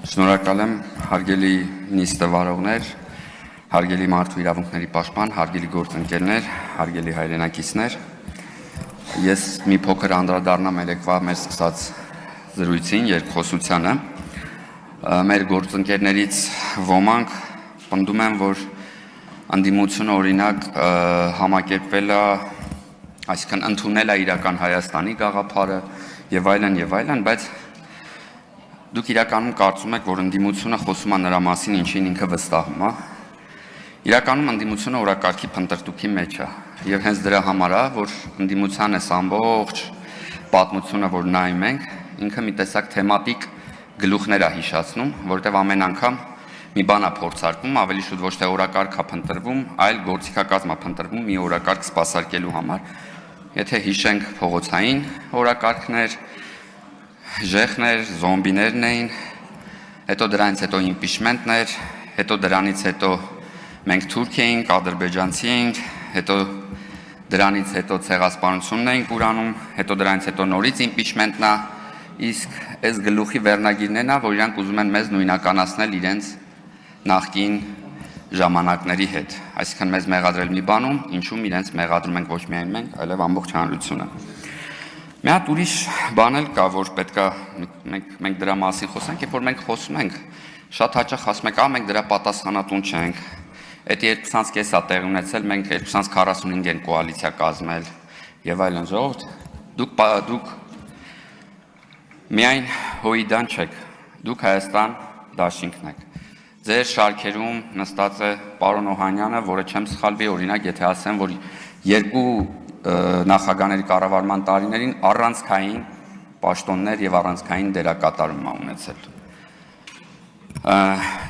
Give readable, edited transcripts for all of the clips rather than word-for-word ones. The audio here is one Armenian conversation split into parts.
Շնորհակալ եմ հարգելի նիստավարողներ, հարգելի մարդու իրավունքների պաշտպան, հարգելի գործընկերներ, հարգելի հայրենակիցներ։ Ես մի փոքր անդրադառնամ երեկվա մեր սկսած զրույցին, երկխոսությանը։ Մեր գործընկերներից ոմանք պնդում են, որ ընդդիմությունը օրինակ համակերպվել է, այսինքն ընդունել է իրական Հայաստանի գաղափարը եւ այլն, բայց դուք իրականում կարծում եք, որ ընդդիմությունը խոսում է նրա մասին, ինչին ինքը վստահում է։ Իրականում ընդդիմությունը օրակարգի փնտրտուքի մեջ է եւ հենց դրա համար է, որ ընդդիմության այս ամբողջ պատմությունը, որ նայում ենք, ինքը մի տեսակ թեմատիկ գլուխներ է հիշացնում, որտեղ ամեն անգամ մի բան է փորձարկվում, ավելի շուտ ոչ թե օրակարգ է փնտրվում, այլ գործիքակազմ է փնտրվում մի օրակարգ սպասարկելու համար։ Եթե հիշենք փողոցային օրակարգներ, ժեխներ, զոմբիներն էին, հետո դրանից հետո իմպիչմենտներ, հետո դրանից հետո մենք թուրք էինք, ադրբեջանցի էինք, հետո դրանից հետո ցեղասպանությունն էինք ուրանում, հետո դրանից հետո նորից իմպիչմենտն է, իսկ այս գլուխի վերնագիրներն է, որ իրանք ուզում են մեզ նույնականացնել իրենց նախկին ժամանակների հետ, այսինքն մեզ մեղադրել մի բանում, ինչում իրենց մեղադրում ենք ոչ միայն մենք, այլև ամբողջ հանրությունը։ Մի հատ ուրիշ բան էլ կա, որ պետք է մենք դրա մասին խոսենք, երբ որ մենք խոսում ենք, շատ հաճախ ասում ենք, մենք դրա պատասխանատուն չենք։ Այդ 2.5 է տեղ ունեցել, մենք 2.45 են կոալիցիա կազմել եւ այլն, ժողովուրդ, դուք միայն հոիդան չեք, դուք Հայաստան դաշինքն եք։ Ձեր շարքերում նստած է պարոն Օհանյանը, որը չեմ սխալվի, օրինակ, եթե ասեմ, որ երկու նախագահների կառավարման տարիներին առանցքային պաշտոններ եւ առանցքային դերակատարում է ունեցել։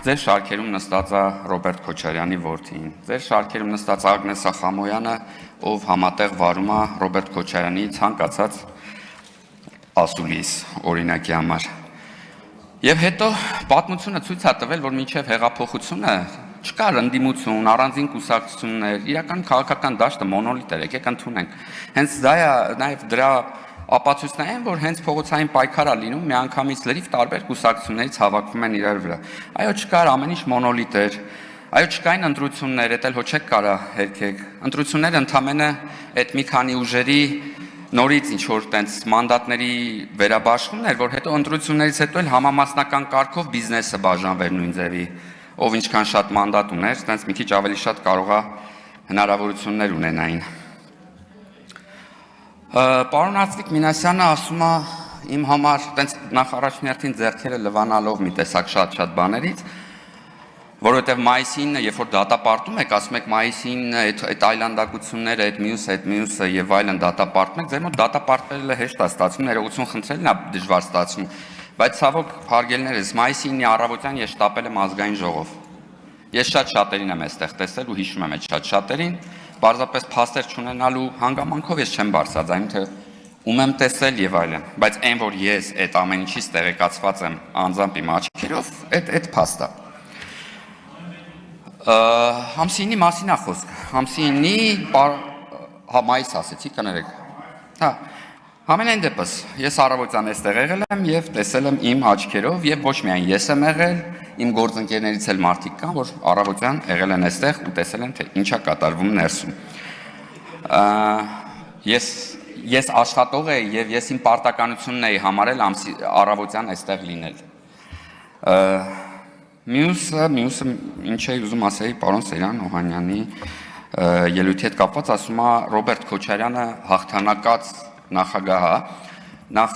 Ձեր շարքերում նստած է Ռոբերտ Քոչարյանի որդին, ձեր շարքերում նստած Ագնես Ախամոյանը, ով համատեղ վարում է Ռոբերտ Քոչարյանի ցանկացած ասուլիս օրինակի համար։ Եվ հետո պատմությունը ցույց է տվել, որ մինչև հեղափոխությունը չկար ընդդիմություն, առանձին կուսակցություններ, իրական քաղաքական դաշտը մոնոլիտ էր, եկեք ընդունենք։ Հենց դա է նաև դրա ապացույցն այն, որ հենց փողոցային պայքար է լինում, միանգամից լրիվ տարբեր կուսակցություններից հավաքվում են իրար վրա։ Այո, չկար, ամեն ինչ մոնոլիտ էր։ Այո, չկային ընտրություններ, դա էլ հո չեք կարա հերքեք։ Ընտրությունները ընդամենը այդ մի քանի ուժերի նորից ինչ որ տենց մանդատների վերաբաշխումն էր, որ հետո ընտրություններից հետո էլ համամասնական կարգով բիզնեսը բաժանվեր նույն ձևի, ով ինչքան շատ մանդատ ուներ, տենց մի քիչ ավելի շատ կարողա հնարավորություններ ունենային։ Պարոն Արտվիկ Մինասյանը ասում է իմ համար, տենց նախ առաջնորդին ձեռքերը լվանալով մի տեսակ շատ բաներից, որովհետև մայիսին, երբ որ դատապարտում եք, ասում եք մայիսին այդ այլանդակությունները, այդ մյուսը եւ այլն դատապարտում եք, ձեր մոտ դատապարտելը հեշտ է ստացվում, ներողություն խնդրելն է դժվար ստացվում, բայց ցավոք հարգելիներս, մայիսի 9-ի առավոտյան ես շտապել եմ ազգային ժողով։ Ես շատ շատերին եմ այստեղ տեսել ու հիշում եմ այդ շատ շատերին, պարզապես փաստեր չունենալու հանգամանքով ես չեմ բարձրաձայնում, թե ում եմ տեսել եւ այլն, բայց այն որ ես այդ ամեն ինչից տեղեկացված եմ անձամբ իմ աչքերով, այդ փաստ է։ Համսինի մասին է խոսք, համսինի մայիս ասեցի, կներեք, համենայն դեպս, ես առավոտյան այստեղ եղել եմ և տեսել եմ իմ աչքերով և ոչ միայն ես եմ եղել, իմ գործընկերներից էլ մարդիկ կան, որ առավոտյան եղել են այստեղ ու տեսել են, թե ինչ է կատարվում ներսում։ Ես աշխատող էի և ես իմ պարտականությունն էի համարել առավոտյան այստեղ լինել։ Մյուսը ինչ էի ուզում ասեի պարոն Սերյան Օհանյանի ելույթի հետ կապված, ասում է Ռոբերտ Քոչարյանը հաղթանակած նախագահ է, նախ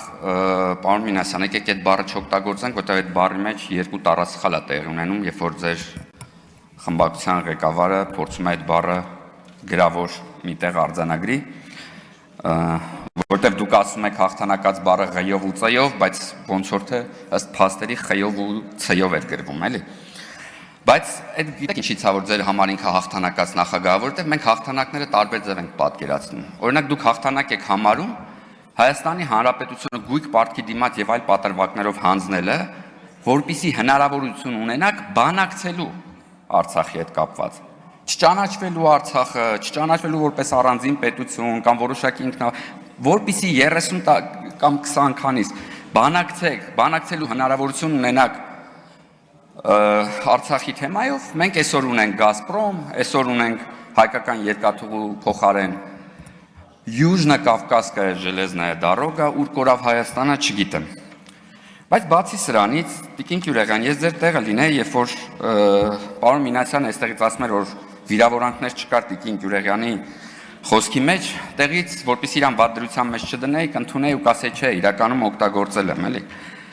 պարոն Մինասյան, եկեք այդ բառը չօգտագործենք, որտեղ այդ բառի մեջ երկու տառասխալ է տեղի ունենում, երբ որ ձեր խմբակցության ղեկավարը փորձում է այդ բառը գրավոր մի տեղ արձանագրի, որտեղ դուք ասում եք հաղթանակած բառը ղ-ով ու ց-ով, բայց ոնց որ թե ըստ փաստերի խ-ով ու ց-ով էր գրվում, էլի։ Բայց այդ գիտեք ինչի՞ց է որ ձեր համար ինքը հաղթանակած նախագահ, որովհետև մենք հաղթանակները տարբեր ձև ենք պատկերացնում։ Օրինակ դուք հաղթանակ եք համարում Հայաստանի Հանրապետությունը գույք պարտքի դիմաց եւ այլ պատրվակներով հանձնելը, որպիսի հնարավորություն ունենաք բանակցելու Արցախի հետ կապված։ Չճանաչվելու Արցախը, չճանաչվելու որպես առանձին պետություն կամ որոշակի որպիսի 30 կամ 20 քանից բանակցեք, բանակցելու հնարավորություն ունենաք Արցախի թեմայով մենք այսօր ունենք Գազպրոմ, այսօր ունենք հայկական երկաթուղու փոխարեն Южно-Կավկասская железная дорога, ուր կորավ Հայաստանը, չգիտեմ։ Բայց բացի սրանից, Տիկին Գյուլիան, ես ձեր տեղը լինեի, երբ որ պարոն Մինասյանը այստեղից ասում էր, որ վիրավորանքներ չկար Տիկին Գյուլիանի խոսքի մեջ, տեղից, որպես իրան վատ դրության մեջ չդնեի, կընդունեի ու կասեի, չէ, իրականում օգտագործել եմ, էլի։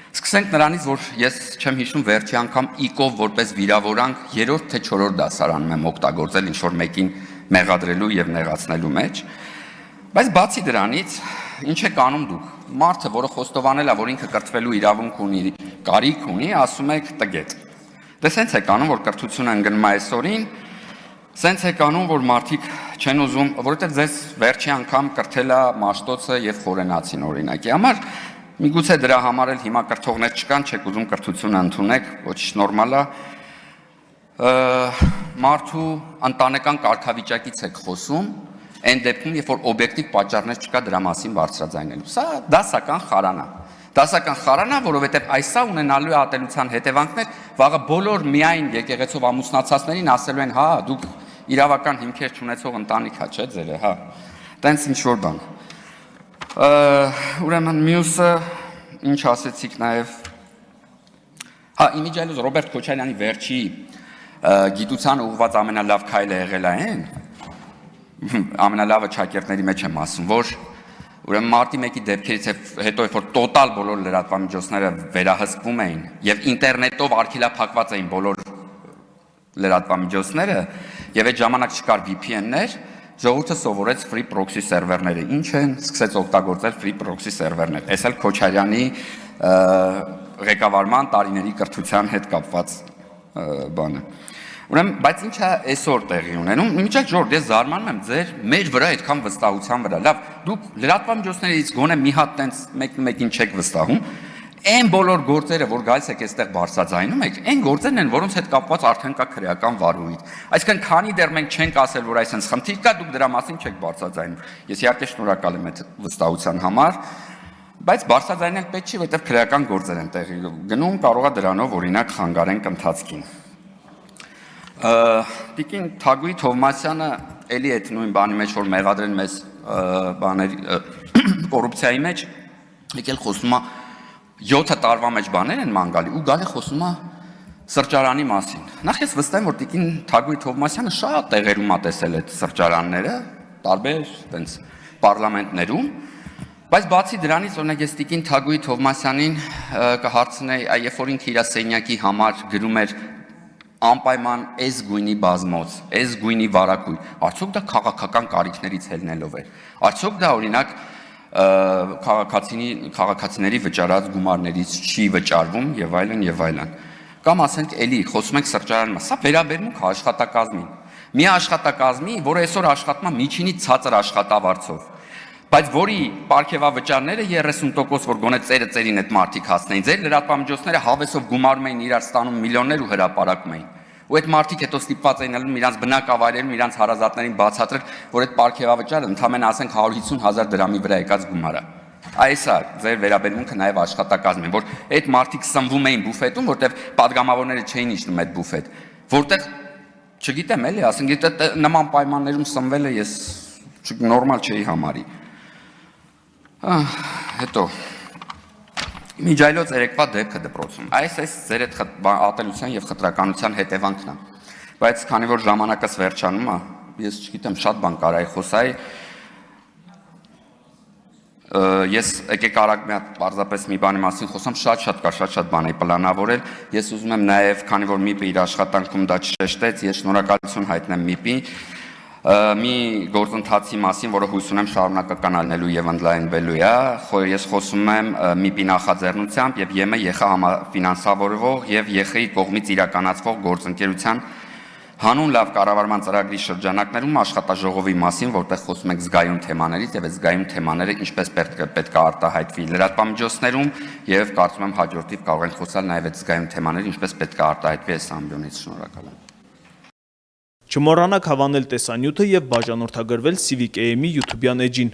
Սկսենք նրանից, որ ես չեմ հիշում վերջի անգամ իկով որպես վիրավորանք 3-րդ թե 4-րդ դասարանում եմ օգտագործել ինչ-որ մեկին մեղադրելու եւ նեղացնելու մեջ։ Բայց բացի դրանից, ինչ եք անում դուք։ Մարդը, որը խոստովանել է, որ ինքը կրթվելու իրավունք ունի, կարիք ունի, ասում եք տգետ։ Դե սենց եք անում, որ կրթությունը ընկնում է այսօրին, սենց եք անում, որ մարդիկ չեն ուզում, որովհետեւ ձեզ վերջի անգամ կրթել է Մաշտոցը եւ Խորենացին օրինակի համար։ Միգուցե դրա համար էլ հիմա կրթողներ չկան, չեք ուզում կրթությունը ընդունեք, ոչ նորմալ է։ Մարդու ընտանեկան կարգավիճակից եք խոսում, այն դեպքում, երբ որ օբյեկտիվ պատճառներ չկա դրա մասին բարձրաձայնելու։ Սա դասական խարան է։ Դասական խարան է, որովհետև այսա ունենալու է ատելության հետևանքներ, վաղը բոլոր միայն եկեղեցով ամուսնացածներին ասելու են, հա, դուք իրավական հիմքեր չունեցող ընտանիք հա, չէ, ձերը, հա։ Տենց ինչ որ բան։ Ուրեմն մյուսը ինչ ասեցիք նաև հա իմիջիայլոց Ռոբերտ Քոչարյանի վերջի գիտության ուղղված ամենալավ քայլը եղել է այն ամենալավը ճակերտների մեջ եմ ասում որ ուրեմն մարտի 1-ի դեպքերից հետո երբ որ տոտալ բոլոր լրատվամիջոցները վերահսկվում էին եւ ինտերնետով արգելափակված էին բոլոր լրատվամիջոցները եւ այդ ժամանակ չկար VPN-ներ Ժողովուրդը սովորեց free proxy սերվերները, ինչ են, սկսեց օգտագործել free proxy սերվերներ։ Այս էլ Քոչարյանի ղեկավարման տարիների կրթության հետ կապված բանը։ Ուրեմն, բայց ինչ է այսօր տեղի ունենում։ Իմիջիայլ Ժորժ, ես զարմանում եմ ձեր մեր վրա այդքան վստահության վրա։ Լավ, դուք լրատվամիջոցներից գոնե մի հատ տենց մեկին չեք վստահում։ Այն բոլոր գործերը, որ գալիս եք այստեղ բարձրաձայնում եք, այն գործերն են, որոնց հետ կապված արդեն կա քրեական վարույթ։ Այսինքն, քանի դեռ մենք չենք ասել, որ այսպես խնդիր կա, դուք դրա մասին չեք բարձրաձայնում։ Ես իհարկե շնորհակալ եմ այդ վստահության համար, բայց բարձրաձայնել պետք չի, որովհետև քրեական գործեր են տեղի գնում, կարող է դրանով օրինակ խանգարենք ընթացքին։ Տիկին Թագուհի Թովմասյանը էլի այդ նույն բանի մեջ, որ մեղադրեն մեզ բաների կոռուպցիայի մեջ, եկել խոսում է 7 տարվա մեջ բաներ են ման գալի ու գալի խոսում է սրճարանի մասին։ Նախ ես վստահ եմ, որ Տիկին Թագուհի Թովմասյանը շատ տեղերում է տեսել այդ սրճարանները, տարբեր տենց պարլամենտներում, բայց բացի դրանից օրինակ ես Տիկին Թագուհի Թովմասյանին կհարցնեի, երբ որ ինքը իր սենյակի համար գրում էր անպայման այս գույնի բազմոց, այս գույնի վարակույն, արդյոք դա քաղաքական կարիքներից ելնելով էր։ Արդյոք դա օրինակ քաղաքացիների վճարած գումարներից չի վճարվում եւ այլն եւ այլն։ Կամ ասենք էլի խոսում ենք սրճարանում, սա վերաբերմունք աշխատակազմին։ Մի աշխատակազմի, որը այսօր աշխատում է միջինից ցածր աշխատավարձով, բայց որի պարգևավճարները 30%, որ գոնե ծերին այդ մարդիկ հասնեին, ձեր լրատվամիջոցները հավեսով գումարում էին իրար ստանում միլիոններ ու հրապարակում էին։ Ու այդ մարդիկ հետո ստիպված էին ելնում իրանց բնակավայրերում, իրանց հարազատներին բացատրել, որ այդ պարգևավճարը ընդամենը ասենք 150,000 դրամի վրա եկած գումար է։ Այս է ձեր վերաբերմունքը նաև աշխատակազմին, որ այդ մարդիկ սնվում էին բուֆետում, որտեղ падգամավորները չէին իջնում այդ բուֆետ, որտեղ չգիտեմ էլի, ասենք եթե նման պայմաններում սնվելը ես նորմալ չէի համարի։ Հետո Միջայլոց երեկվա դեպքը դպրոցում։ Այս ձեր այդ ատելության եւ խտրականության հետևանքն է։ Բայց քանի որ ժամանակս վերջանում է, ես չգիտեմ, շատ բան կարայի խոսայի։ Ես եկեք արագ մի հատ պարզապես մի բանի մասին խոսամ, շատ բան էի պլանավորել։ Ես ուզում եմ նաև, քանի որ MIP-ը իր աշխատանքում դա չշեշտեց, ես շնորհակալություն հայտնեմ MIP-ի մի գործընթացի մասին, որը հույս ունեմ շարունակական ալնելու եւ ընդլայնվելու է, ես խոսում եմ MIP-ի նախաձեռնությամբ եւ ԵՄ համաֆինանսավորվող եւ ԵԽ-ի կողմից իրականացվող գործընկերության հանուն լավ կառավարման ծրագրի շրջանակներում աշխատաժողովի մասին, որտեղ խոսում ենք զգայուն թեմաներից եւ այդ զգայուն թեմաները ինչպես պետք է արտահայտվի լրատվամիջոցներում եւ կարծում եմ հաջորդիվ կարող ենք խոսալ նաեւ այդ զգայուն թեմաները ինչպես պետք է արտահայտվի այս ամբիոնից։ Շնորհակալ եմ։ Չմոռանաք հավանել տեսանյութը եւ բաժանորդագրվել Civic AM-ի YouTube-յան էջին։